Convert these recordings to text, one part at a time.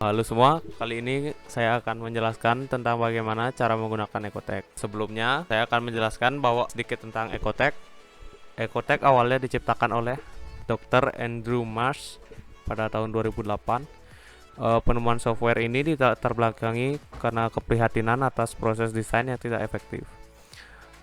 Halo semua, kali ini saya akan menjelaskan tentang bagaimana cara menggunakan Ecotech. Sebelumnya, saya akan menjelaskan bahwa sedikit tentang Ecotech. Ecotech awalnya diciptakan oleh Dr. Andrew Marsh pada tahun 2008. Penemuan software ini dilatar belakangi karena keprihatinan atas proses desain yang tidak efektif.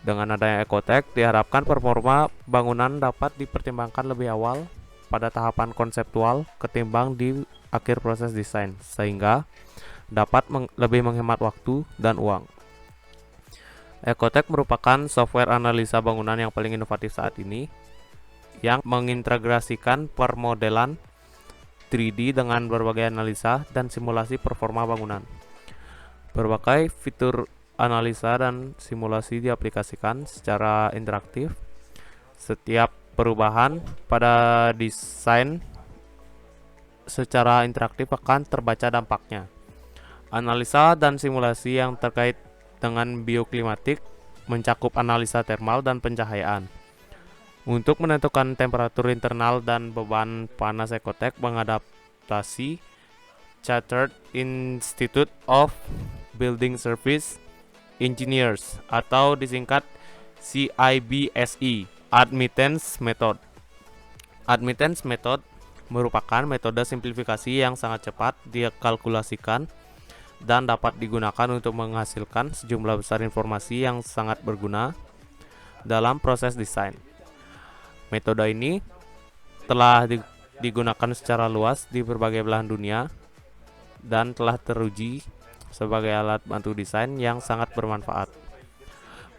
Dengan adanya Ecotech, diharapkan performa bangunan dapat dipertimbangkan lebih awal pada tahapan konseptual ketimbang di akhir proses desain, sehingga dapat lebih menghemat waktu dan uang. Ecotech merupakan software analisa bangunan yang paling inovatif saat ini, yang mengintegrasikan permodelan 3D dengan berbagai analisa dan simulasi performa bangunan. Berbagai fitur analisa dan simulasi diaplikasikan secara interaktif. Setiap perubahan pada desain secara interaktif akan terbaca dampaknya. Analisa dan simulasi yang terkait dengan bioklimatik mencakup analisa termal dan pencahayaan. Untuk menentukan temperatur internal dan beban panas, Ecotech mengadaptasi Chartered Institute of Building Service Engineers atau disingkat CIBSE Admittance Method. Admittance Method merupakan metode simplifikasi yang sangat cepat dikalkulasikan dan dapat digunakan untuk menghasilkan sejumlah besar informasi yang sangat berguna dalam proses desain. Metode ini telah digunakan secara luas di berbagai belahan dunia dan telah teruji sebagai alat bantu desain yang sangat bermanfaat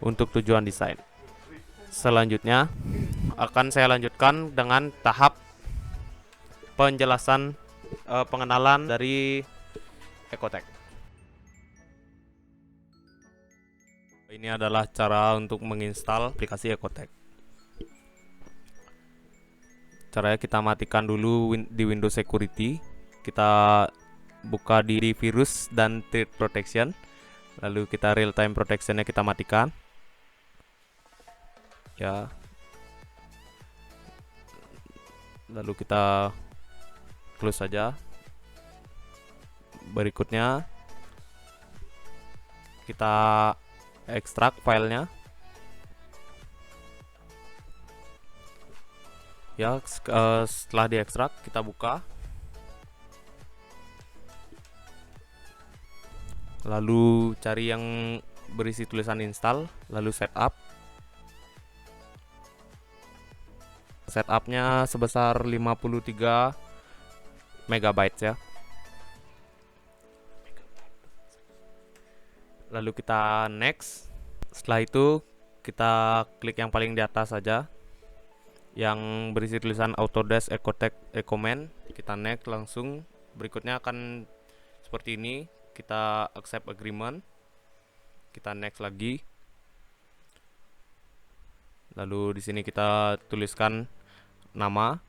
untuk tujuan desain. Selanjutnya akan saya lanjutkan dengan tahap penjelasan pengenalan dari Ecotech. Ini adalah cara untuk menginstal aplikasi Ecotech. Caranya kita matikan dulu di Windows Security. Kita buka di virus dan threat protection. Lalu kita real time protectionnya kita matikan. Ya. Lalu kita close saja. Berikutnya kita ekstrak filenya. Ya, setelah diekstrak kita buka. Lalu cari yang berisi tulisan install, lalu setup. Setupnya sebesar 53 MB ya. Lalu kita next. Setelah itu kita klik yang paling di atas saja yang berisi tulisan Autodesk Ecotech Ecoman. Kita next langsung. Berikutnya akan seperti ini. Kita accept agreement. Kita next lagi. Lalu di sini kita tuliskan nama.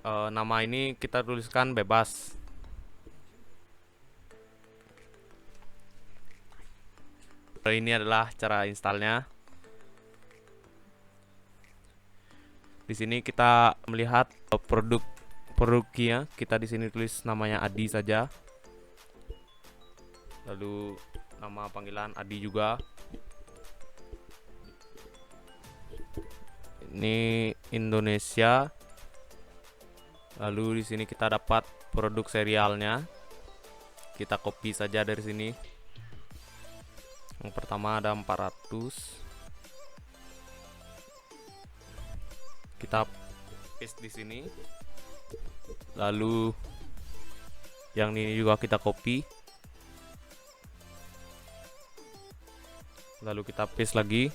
Nama ini kita tuliskan bebas. Ini adalah cara installnya. Di sini kita melihat produknya. Kita di sini tulis namanya Adi saja. Lalu nama panggilan Adi juga. Ini Indonesia. Lalu di sini kita dapat produk serialnya. Kita copy saja dari sini. Yang pertama ada 400. Kita paste di sini. Lalu yang ini juga kita copy. Lalu kita paste lagi.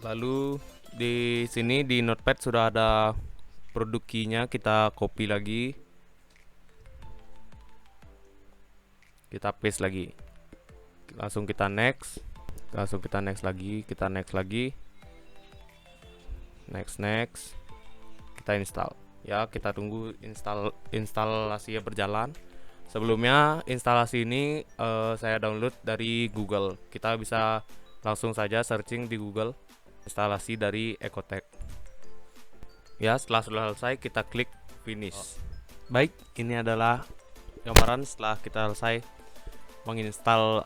Lalu di sini di notepad sudah ada produk key-nya, kita copy lagi. Kita paste lagi. Langsung kita next. Langsung kita next lagi, kita next lagi. Next. Kita install. Ya, kita tunggu instalasinya berjalan. Sebelumnya instalasi ini saya download dari Google. Kita bisa langsung saja searching di Google instalasi dari Ecotech. Ya, setelah sudah selesai kita klik finish. Baik, ini adalah gambaran setelah kita selesai menginstal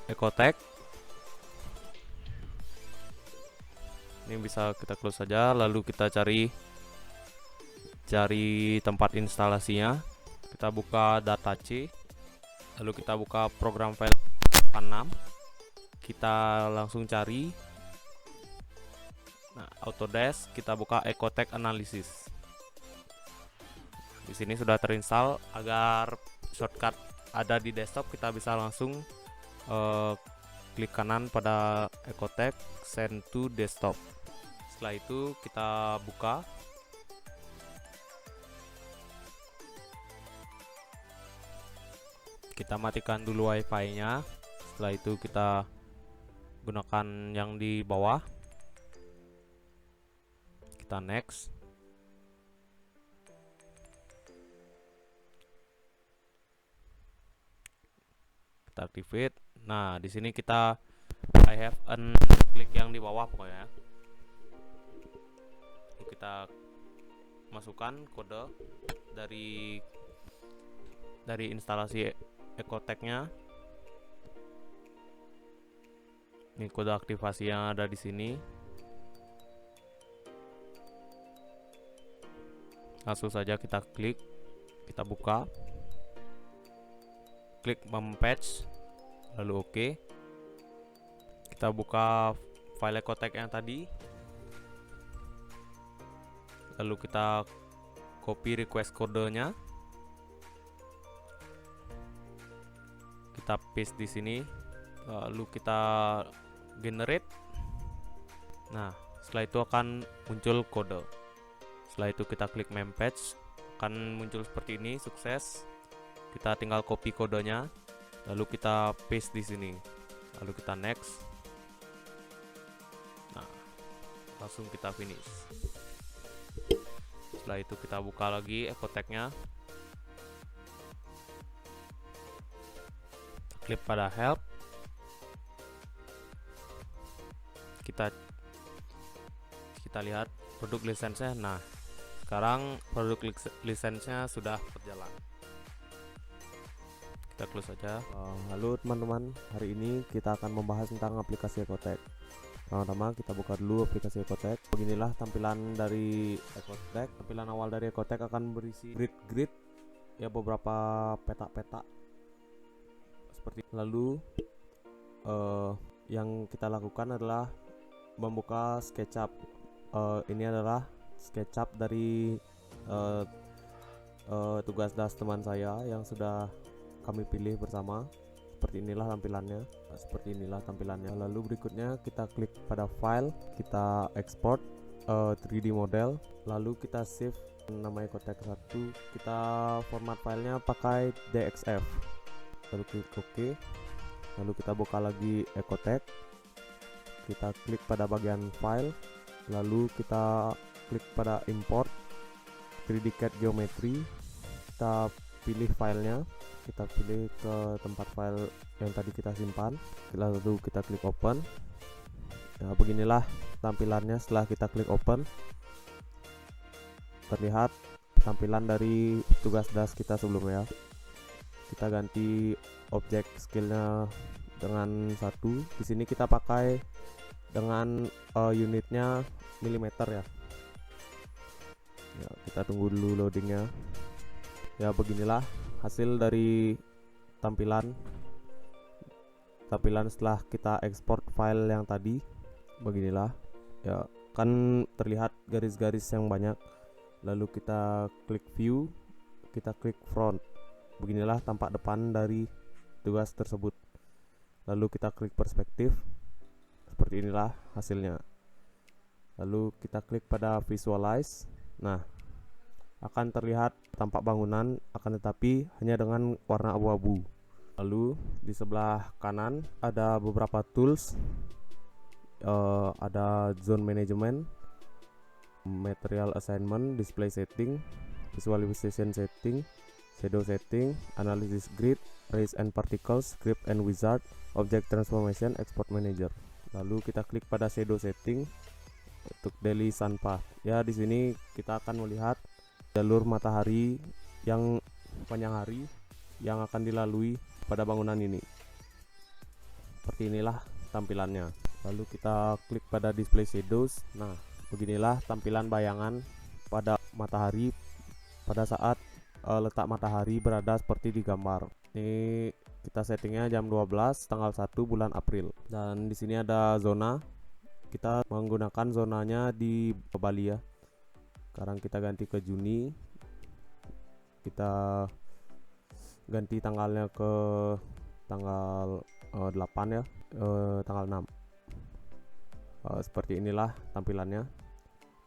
Ecotech. Ini bisa kita close saja, lalu kita cari tempat instalasinya. Kita buka data C, lalu kita buka program file 6. Kita langsung cari, nah, Autodesk, kita buka Ecotech Analysis. Di sini sudah terinstall. Agar shortcut ada di desktop, kita bisa langsung klik kanan pada Ecotech, send to desktop. Setelah itu kita buka. Kita matikan dulu wifi-nya. Setelah itu kita gunakan yang di bawah. Kita next. Kita activate. Nah, di sini kita I have an klik yang di bawah pokoknya. Kita masukkan kode dari instalasi Ecotech-nya. Ini kode aktivasi yang ada di sini. Langsung saja kita klik, kita buka, klik mempatch, lalu oke. Kita buka file Ecotech yang tadi, lalu kita copy request kodenya, kita paste di sini, lalu kita generate. Nah, setelah itu akan muncul kode. Setelah itu kita klik mempatch, akan muncul seperti ini, sukses. Kita tinggal copy kodenya, lalu kita paste di sini, lalu kita next. Nah, langsung kita finish. Setelah itu kita buka lagi Ecotech-nya, klik pada help, kita lihat produk lisensinya. Nah, sekarang produk lisensinya sudah berjalan. Kita close saja. Halo teman-teman, hari ini kita akan membahas tentang aplikasi Ecotech. Pertama kita buka dulu aplikasi Ecotech. Beginilah tampilan dari Ecotech. Tampilan awal dari Ecotech akan berisi grid ya, beberapa peta-peta seperti. Lalu yang kita lakukan adalah membuka SketchUp. Ini adalah SketchUp dari tugas das teman saya yang sudah kami pilih bersama. Seperti inilah tampilannya. Lalu berikutnya kita klik pada file, kita export 3D model, lalu kita save nama Ecotech 1. Kita format filenya pakai DXF, lalu klik OK. Lalu kita buka lagi Ecotech, kita klik pada bagian file, lalu kita klik pada import 3D CAD geometry. Kita pilih filenya, kita pilih ke tempat file yang tadi kita simpan, lalu kita klik open. Nah, beginilah tampilannya setelah kita klik open. Terlihat tampilan dari tugas das kita sebelumnya. Kita ganti objek skillnya dengan 1. Di sini kita pakai dengan unitnya milimeter ya. Kita tunggu dulu loadingnya. Ya, beginilah hasil dari tampilan setelah kita ekspor file yang tadi. Beginilah ya, kan terlihat garis-garis yang banyak. Lalu kita klik view, kita klik front. Beginilah tampak depan dari tugas tersebut. Lalu kita klik perspektif, seperti inilah hasilnya. Lalu kita klik pada visualize. Nah, akan terlihat tampak bangunan, akan tetapi hanya dengan warna abu-abu. Lalu di sebelah kanan ada beberapa tools, ada zone management, material assignment, display setting, visualization setting, shadow setting, analysis grid, raise and particles, script and wizard, object transformation, export manager. Lalu kita klik pada shadow setting untuk daily sun path. Ya, di sini kita akan melihat jalur matahari yang panjang hari yang akan dilalui pada bangunan ini. Seperti inilah tampilannya. Lalu kita klik pada display shadows. Nah, beginilah tampilan bayangan pada matahari pada saat letak matahari berada seperti di gambar. Ini kita settingnya jam 12 tanggal 1 bulan April. Dan di sini ada zona. Kita menggunakan zonanya di Bali ya. Sekarang kita ganti ke Juni. Kita ganti tanggalnya ke tanggal 8 ya, tanggal 6. Seperti inilah tampilannya,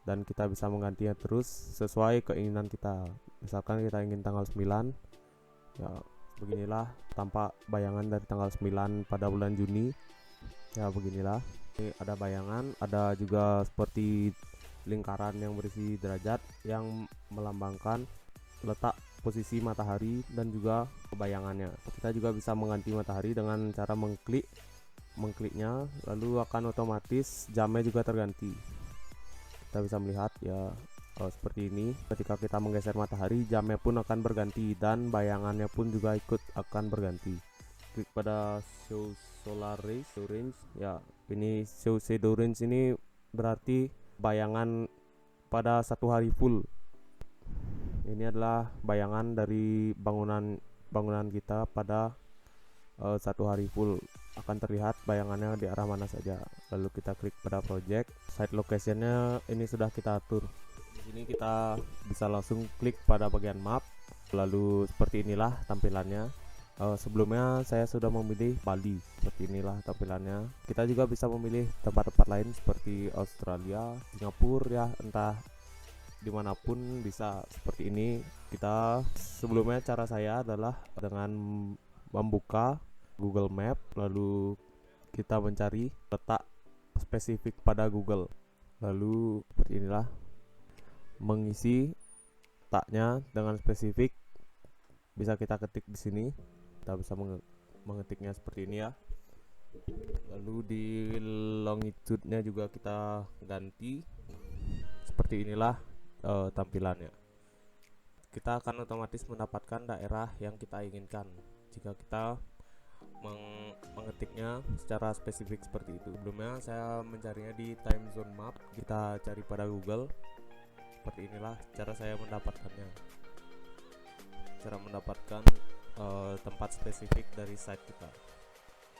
dan kita bisa menggantinya terus sesuai keinginan kita. Misalkan kita ingin tanggal 9 ya, beginilah tampak bayangan dari tanggal 9 pada bulan Juni ya, beginilah. Ini ada bayangan, ada juga seperti lingkaran yang berisi derajat yang melambangkan letak posisi matahari dan juga bayangannya. Kita juga bisa mengganti matahari dengan cara mengkliknya, lalu akan otomatis jamnya juga terganti. Kita bisa melihat ya, seperti ini. Ketika kita menggeser matahari, jamnya pun akan berganti dan bayangannya pun juga ikut akan berganti. Klik pada show solar rays, show range ya. Ini show shadow range ini berarti bayangan pada satu hari full. Ini adalah bayangan dari bangunan kita pada satu hari full. Akan terlihat bayangannya di arah mana saja. Lalu kita klik pada project, site locationnya ini sudah kita atur. Di sini kita bisa langsung klik pada bagian map. Lalu seperti inilah tampilannya. Sebelumnya saya sudah memilih Bali. Seperti inilah tampilannya. Kita juga bisa memilih tempat-tempat lain seperti Australia, Singapura ya, entah dimanapun bisa seperti ini. Kita sebelumnya cara saya adalah dengan membuka Google Map, lalu kita mencari letak spesifik pada Google, lalu seperti inilah mengisi letaknya dengan spesifik. Bisa kita ketik di sini, kita bisa mengetiknya seperti ini ya. Lalu di longitude-nya juga kita ganti. Seperti inilah tampilannya. Kita akan otomatis mendapatkan daerah yang kita inginkan jika kita mengetiknya secara spesifik seperti itu. Sebelumnya saya mencarinya di time zone map. Kita cari pada Google. Seperti inilah cara saya mendapatkannya. Cara mendapatkan tempat spesifik dari site kita.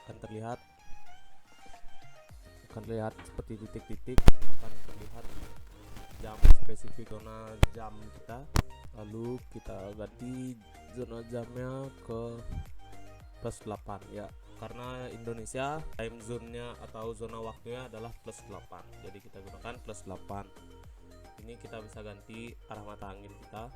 Akan terlihat seperti titik-titik, akan terlihat jam spesifik zona jam kita. Lalu kita ganti zona jamnya ke +8 ya, karena Indonesia time zone-nya atau zona waktunya adalah +8, jadi kita gunakan +8. Ini kita bisa ganti arah mata angin kita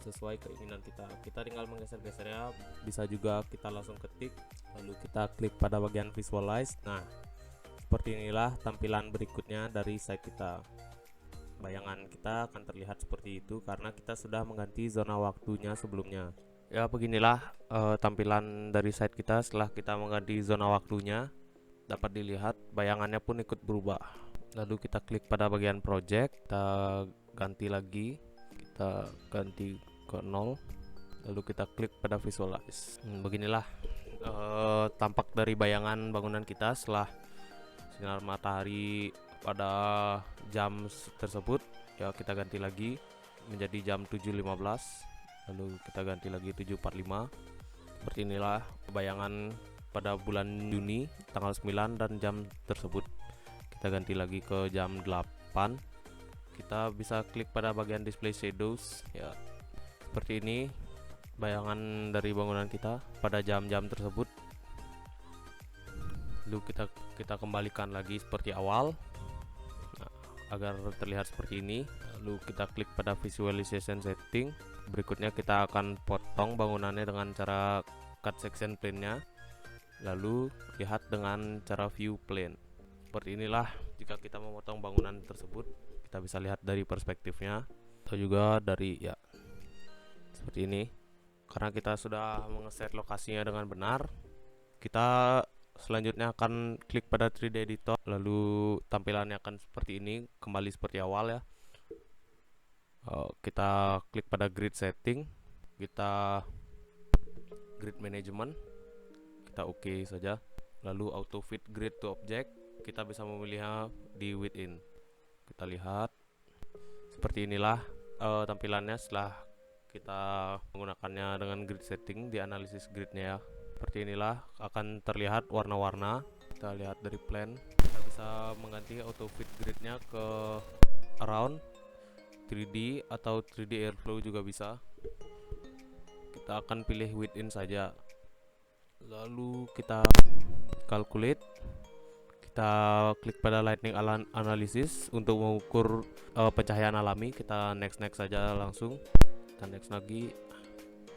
sesuai keinginan kita. Kita tinggal menggeser-gesernya, bisa juga kita langsung ketik, lalu kita klik pada bagian visualize. Nah, seperti inilah tampilan berikutnya dari site kita. Bayangan kita akan terlihat seperti itu karena kita sudah mengganti zona waktunya sebelumnya. Ya, beginilah tampilan dari site kita setelah kita mengganti zona waktunya. Dapat dilihat bayangannya pun ikut berubah. Lalu kita klik pada bagian project, kita ganti lagi, kita ganti ke 0, lalu kita klik pada visualize. Beginilah tampak dari bayangan bangunan kita setelah sinar matahari pada jam tersebut. Ya, kita ganti lagi menjadi jam 7.15, lalu kita ganti lagi 7.45. Seperti inilah bayangan pada bulan Juni tanggal 9 dan jam tersebut. Kita ganti lagi ke jam 8. Kita bisa klik pada bagian display shadows ya. Seperti ini bayangan dari bangunan kita pada jam-jam tersebut. Lalu kita kembalikan lagi seperti awal. Nah, agar terlihat seperti ini, lalu kita klik pada visualization setting. Berikutnya kita akan potong bangunannya dengan cara cut section plane-nya, lalu lihat dengan cara view plane. Seperti inilah jika kita memotong bangunan tersebut. Kita bisa lihat dari perspektifnya atau juga dari ya seperti ini. Karena kita sudah mengeset lokasinya dengan benar, kita selanjutnya akan klik pada 3D editor, lalu tampilannya akan seperti ini, kembali seperti awal ya. Kita klik pada grid setting, kita grid management, kita oke saja. Lalu auto fit grid to object, kita bisa memilihnya di within. Kita lihat seperti inilah tampilannya setelah kita menggunakannya dengan grid setting di analisis gridnya ya. Seperti inilah akan terlihat warna-warna. Kita lihat dari plan, kita bisa mengganti auto fit gridnya ke around 3D atau 3D airflow juga bisa. Kita akan pilih within saja, lalu kita calculate, kita klik pada lightning analysis untuk mengukur pencahayaan alami. Kita next saja langsung, kita next lagi,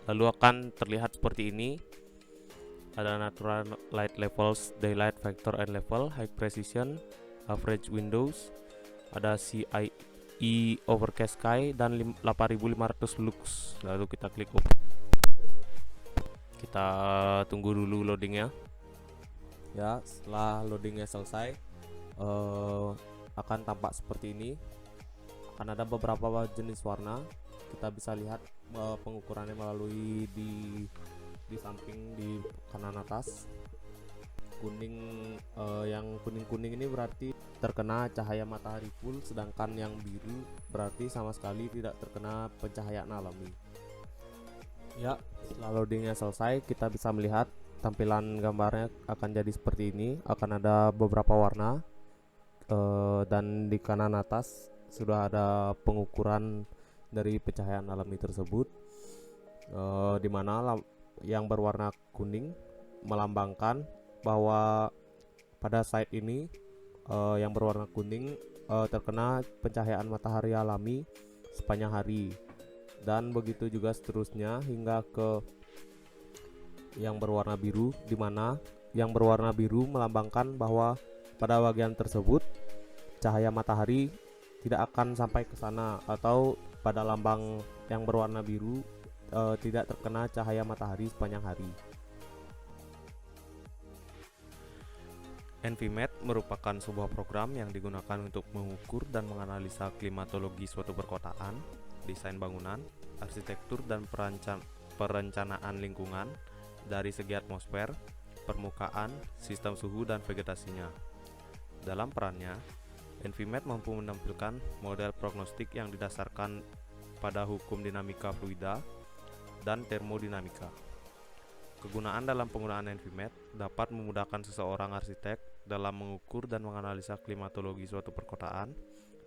lalu akan terlihat seperti ini. Ada natural light levels, daylight factor and level, high precision, average windows, ada CIE overcast sky dan 8500 lux. Lalu kita klik OK. Kita tunggu dulu loadingnya ya. Setelah loadingnya selesai akan tampak seperti ini. Akan ada beberapa jenis warna. Kita bisa lihat pengukurannya melalui di samping di kanan atas. Kuning, yang kuning-kuning ini berarti terkena cahaya matahari full, sedangkan yang biru berarti sama sekali tidak terkena pencahayaan alami. Ya, setelah loadingnya selesai, kita bisa melihat tampilan gambarnya akan jadi seperti ini. Akan ada beberapa warna, dan di kanan atas sudah ada pengukuran dari pencahayaan alami tersebut, dimana yang berwarna kuning melambangkan bahwa pada site ini yang berwarna kuning terkena pencahayaan matahari alami sepanjang hari, dan begitu juga seterusnya hingga ke yang berwarna biru, di mana yang berwarna biru melambangkan bahwa pada bagian tersebut cahaya matahari tidak akan sampai ke sana, atau pada lambang yang berwarna biru tidak terkena cahaya matahari sepanjang hari. Environment merupakan sebuah program yang digunakan untuk mengukur dan menganalisa klimatologi suatu perkotaan, desain bangunan, arsitektur dan perencanaan lingkungan dari segi atmosfer, permukaan, sistem suhu dan vegetasinya. Dalam perannya, Environment mampu menampilkan model prognostik yang didasarkan pada hukum dinamika fluida dan termodinamika. Kegunaan dalam penggunaan Environment dapat memudahkan seseorang arsitek dalam mengukur dan menganalisa klimatologi suatu perkotaan,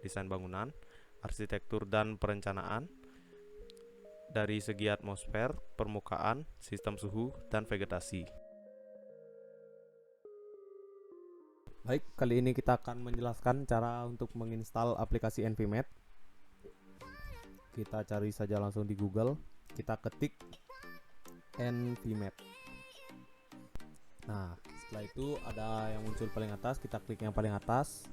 desain bangunan, arsitektur dan perencanaan dari segi atmosfer, permukaan, sistem suhu, dan vegetasi. Baik, kali ini kita akan menjelaskan cara untuk menginstal aplikasi Environment. Kita cari saja langsung di Google, kita ketik Environment. Nah, setelah itu ada yang muncul paling atas, kita klik yang paling atas.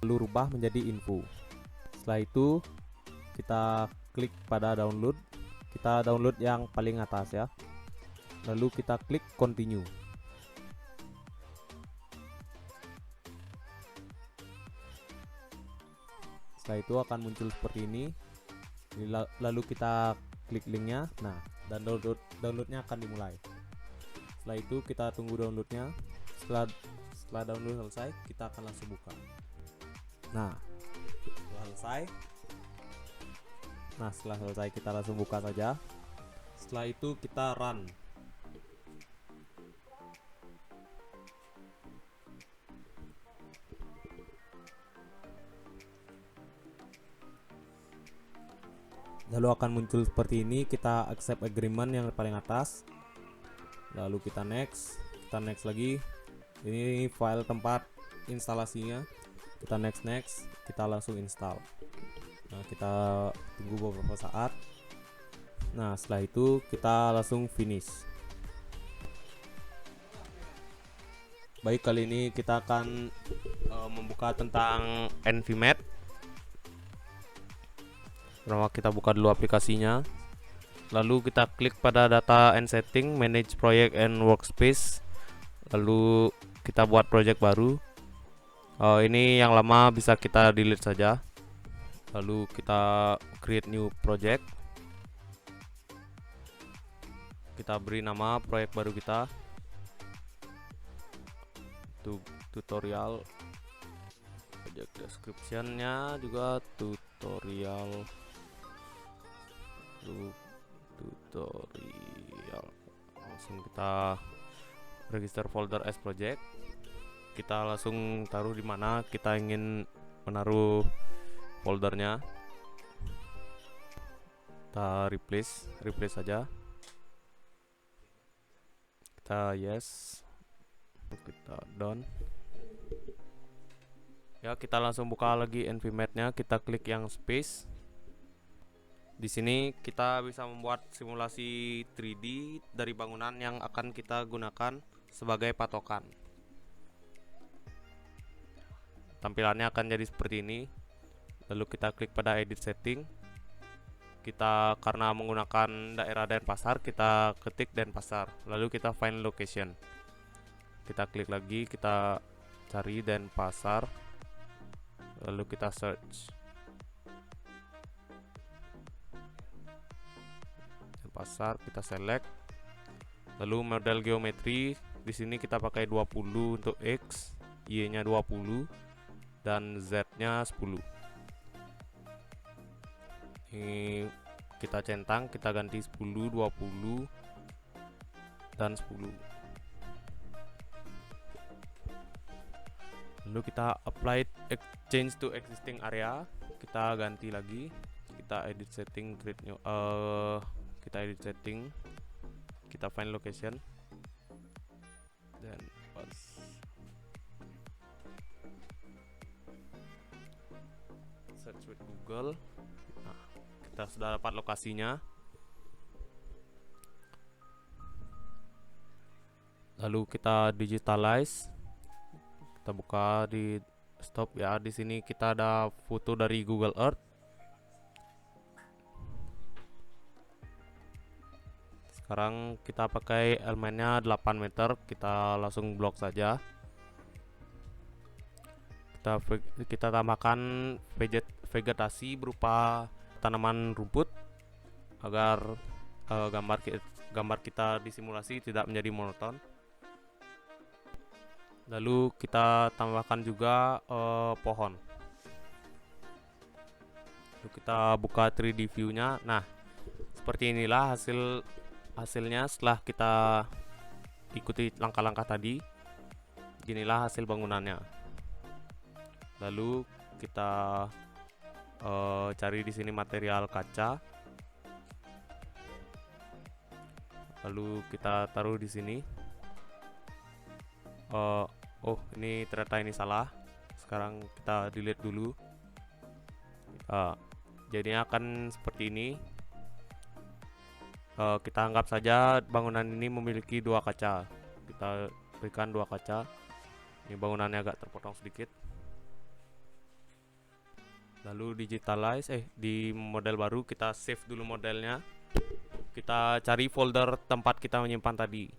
Lalu rubah menjadi info. Setelah itu kita klik pada download. Kita download yang paling atas ya. Lalu kita klik continue. Setelah itu akan muncul seperti ini. Lalu kita klik linknya. Nah, dan downloadnya akan dimulai. Setelah itu kita tunggu downloadnya. Setelah download selesai, kita akan langsung buka. Nah, setelah selesai kita langsung buka saja. Setelah itu kita run. Lalu akan muncul seperti ini. Kita accept agreement yang paling atas. Lalu kita next lagi. Ini file tempat instalasinya. Kita next, kita langsung install. Nah, kita tunggu beberapa saat. Nah, setelah itu kita langsung finish. Baik, kali ini kita akan membuka tentang Environment. Pertama kita buka dulu aplikasinya. Lalu kita klik pada data and setting, manage project and workspace. Lalu kita buat project baru. Ini yang lama bisa kita delete saja. Lalu kita create new project. Kita beri nama proyek baru kita. Tutorial. Project description-nya juga tutorial. Langsung kita register folder as project. Kita langsung taruh di mana kita ingin menaruh foldernya. Kita replace saja. Kita yes, kita done. Ya, kita langsung buka lagi nvmat-nya. Kita klik yang space. Di sini kita bisa membuat simulasi 3D dari bangunan yang akan kita gunakan sebagai patokan. Tampilannya akan jadi seperti ini. Lalu kita klik pada edit setting. Kita karena menggunakan daerah Denpasar, kita ketik Denpasar. Lalu kita find location. Kita klik lagi, kita cari Denpasar. Lalu kita search. Denpasar, kita select. Lalu model geometri di sini kita pakai 20 untuk X, Y-nya 20 dan Z-nya 10. Ini kita centang, kita ganti 10, 20 dan 10. Lalu kita apply change to existing area. Kita ganti lagi. Kita edit setting, create new. Kita edit setting. Kita find location. Dan pas. Search with Google. Nah, kita sudah dapat lokasinya. Lalu kita digitalize. Kita buka di stop ya. Di sini kita ada foto dari Google Earth. Sekarang kita pakai elemennya 8 meter. Kita langsung blok saja. Kita tambahkan vegetasi berupa tanaman rumput agar gambar kita di simulasi tidak menjadi monoton. Lalu kita tambahkan juga pohon. Lalu kita buka 3D view-nya. Nah, seperti inilah hasilnya setelah kita ikuti langkah-langkah tadi. Inilah hasil bangunannya. Lalu kita cari di sini material kaca. Lalu kita taruh di sini. Oh, ini ternyata ini salah. Sekarang kita delete dulu. Jadinya akan seperti ini. Kita anggap saja bangunan ini memiliki 2 kaca. Kita berikan 2 kaca. Ini bangunannya agak terpotong sedikit. Lalu digitalize, di model baru kita save dulu modelnya. Kita cari folder tempat kita menyimpan tadi.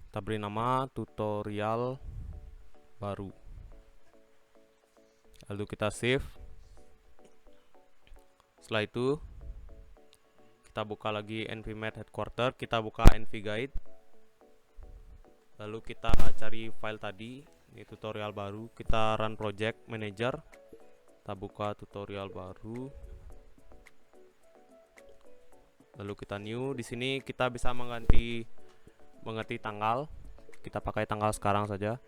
Kita beri nama tutorial baru. Lalu kita save. Setelah itu kita buka lagi nvmat headquarter, kita buka nvguide. Lalu kita cari file tadi, ini tutorial baru. Kita run project manager. Kita buka tutorial baru. Lalu kita new. Di sini kita bisa mengganti tanggal. Kita pakai tanggal sekarang saja.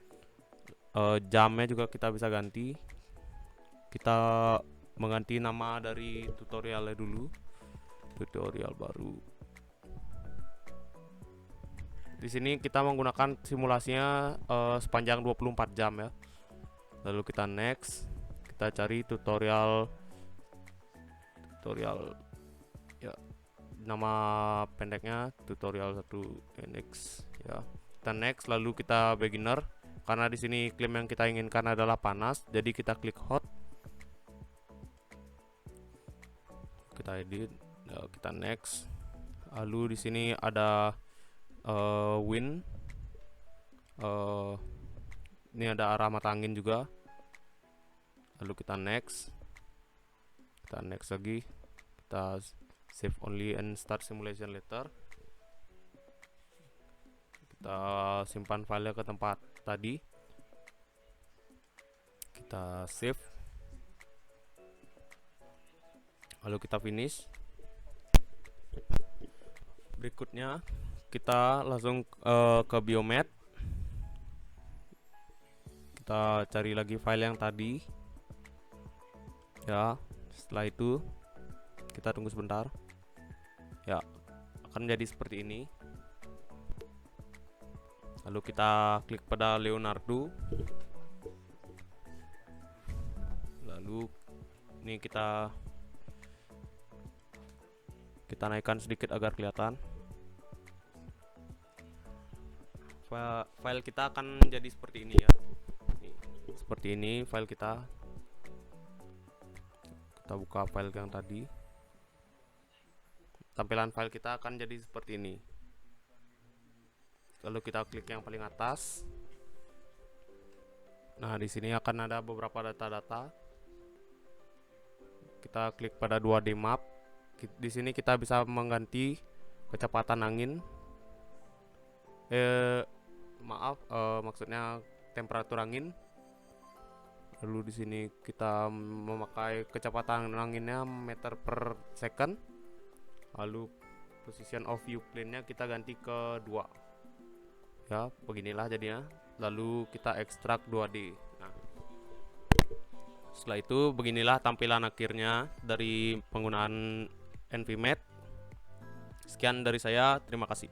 Jamnya juga kita bisa ganti. Kita mengganti nama dari tutorialnya dulu. Tutorial baru. Di sini kita menggunakan simulasinya sepanjang 24 jam ya. Lalu kita next. Kita cari tutorial ya. Nama pendeknya tutorial 1 next ya. Kita next, lalu kita beginner. Karena di sini klaim yang kita inginkan adalah panas, jadi kita klik hot. Kita edit Kita next. Lalu di sini ada wind. Ini ada arah mata angin juga. Lalu kita next. Kita next lagi. Kita save only and start simulation later. Kita simpan filenya ke tempat tadi. Kita save. Lalu kita finish. Berikutnya kita langsung ke Biomed. Kita cari lagi file yang tadi. Ya, setelah itu kita tunggu sebentar. Ya, akan jadi seperti ini. Lalu kita klik pada Leonardo. Lalu ini kita naikkan sedikit agar kelihatan. File kita akan jadi seperti ini ya. Nih, seperti ini file kita. Kita buka file yang tadi. Tampilan file kita akan jadi seperti ini. Lalu kita klik yang paling atas. Nah, di sini akan ada beberapa data-data. Kita klik pada 2D map. Di sini kita bisa mengganti kecepatan angin. Maksudnya temperatur angin. Lalu di sini kita memakai kecepatan anginnya meter per second. Lalu position of view plane-nya kita ganti ke 2. Ya, beginilah jadinya. Lalu kita ekstrak 2D. Nah, setelah itu beginilah tampilan akhirnya dari penggunaan NVMe. Sekian dari saya, terima kasih.